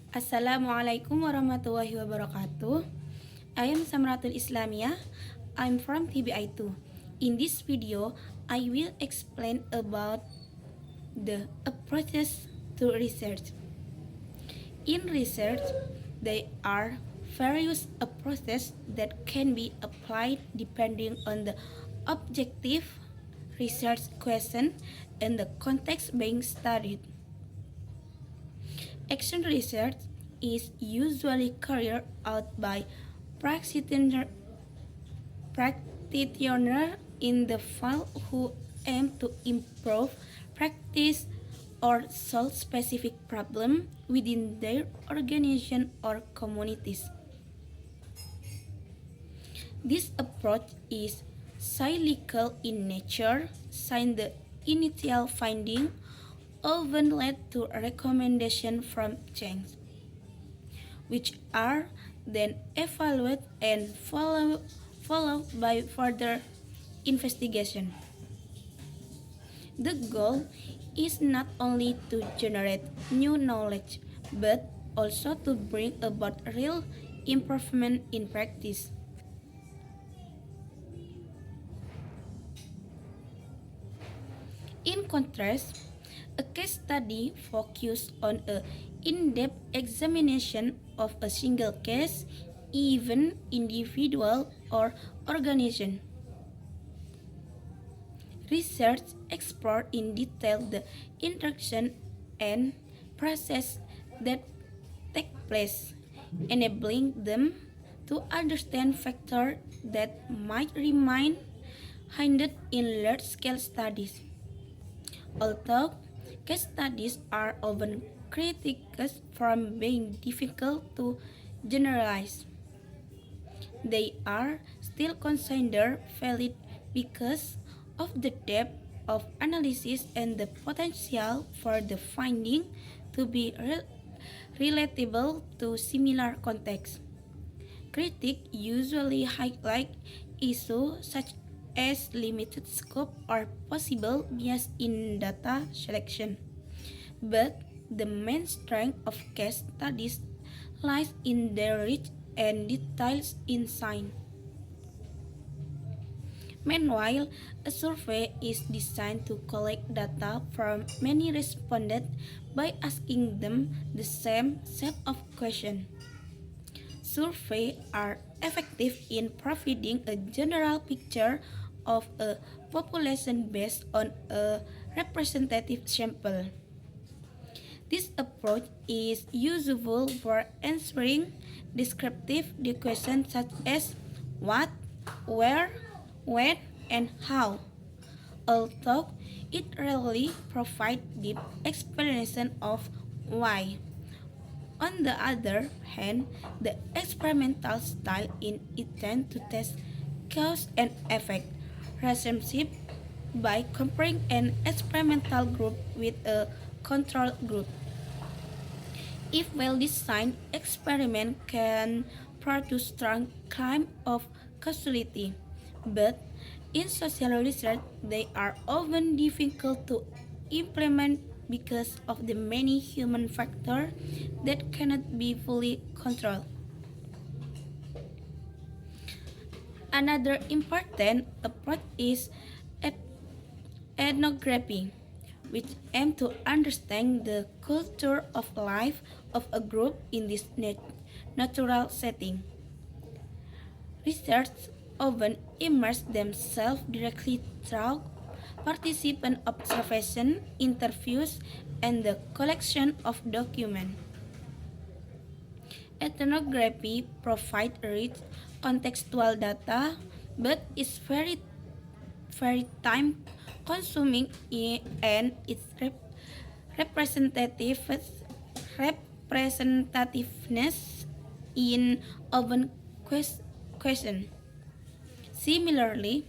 Assalamualaikum warahmatullahi wabarakatuh. I am Samratul Islamiyah. I'm from TBI2. In this video, I will explain about the approaches to research. In research, there are various approaches that can be applied depending on the objective research question and the context being studied. Action research is usually carried out by practitioners in the field who aim to improve practice or solve specific problems within their organization or communities. This approach is cyclical in nature, since the initial finding often led to a recommendation from change, which are then evaluated and followed by further investigation. The goal is not only to generate new knowledge, but also to bring about real improvement in practice. In contrast, a case study focuses on an in-depth examination of a single case, even individual or organization. Research explores in detail the interaction and process that take place, enabling them to understand factors that might remain hidden in large-scale studies. Although case studies are often criticized for being difficult to generalize, they are still considered valid because of the depth of analysis and the potential for the finding to be relatable to similar contexts. Critics usually highlight issues such as limited scope or possible bias in data selection. But the main strength of case studies lies in their rich and detailed insight. Meanwhile, a survey is designed to collect data from many respondents by asking them the same set of questions. Surveys are effective in providing a general picture of a population based on a representative sample. This approach is useful for answering descriptive questions such as what, where, when, and how, although it rarely provides deep explanation of why. On the other hand, the experimental style is intended to test cause and effect relationship by comparing an experimental group with a control group. If well-designed, experiment can produce strong claim of causality, but in social research, they are often difficult to implement because of the many human factors that cannot be fully controlled. Another important approach is ethnography, which aims to understand the culture of life of a group in this natural setting. Researchers often immerse themselves directly through participant observation, interviews, and the collection of documents. Ethnography provides rich contextual data, but is very time consuming and its representativeness in often question. Similarly,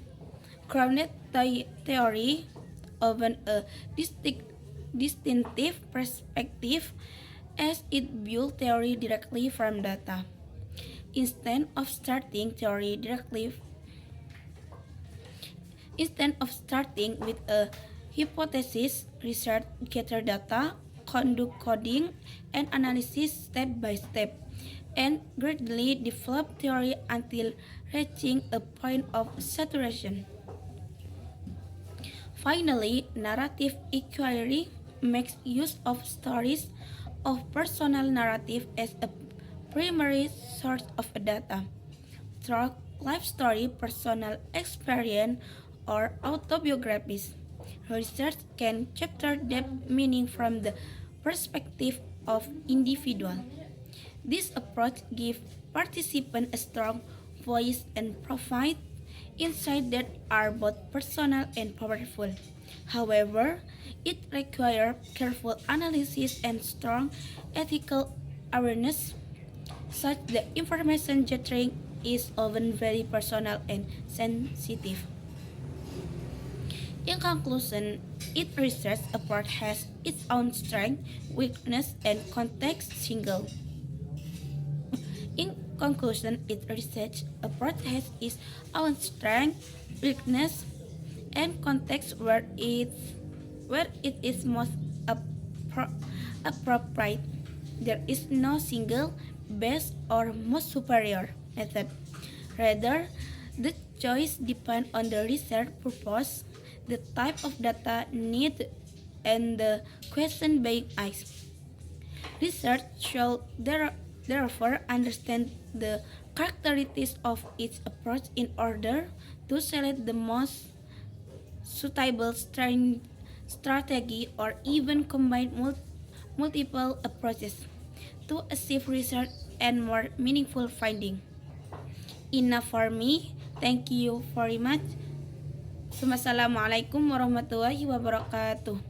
grounded theory often a distinctive perspective as it builds theory directly from data. Instead of starting with a hypothesis, research gather data, conduct coding and analysis step by step, and gradually develop theory until reaching a point of saturation. Finally, narrative inquiry makes use of stories of personal narrative as a primary source of data. Through life story, personal experience, or autobiographies, research can capture depth meaning from the perspective of individual. This approach gives participants a strong voice and provide insights that are both personal and powerful. However, it requires careful analysis and strong ethical awareness, such that information gathering is often very personal and sensitive. In conclusion, each research approach has its own strength, weakness, and context single. In conclusion, each research approach has its own strength, weakness, and context where it is most appropriate. There is no single, best, or most superior method. Rather, the choice depends on the research purpose, the type of data needed, and the question being asked. Research should therefore understand the characteristics of each approach in order to select the most suitable strategy or even combine multiple approaches to achieve research and more meaningful finding. Enough for me. Thank you very much. Wassalamualaikum warahmatullahi wabarakatuh.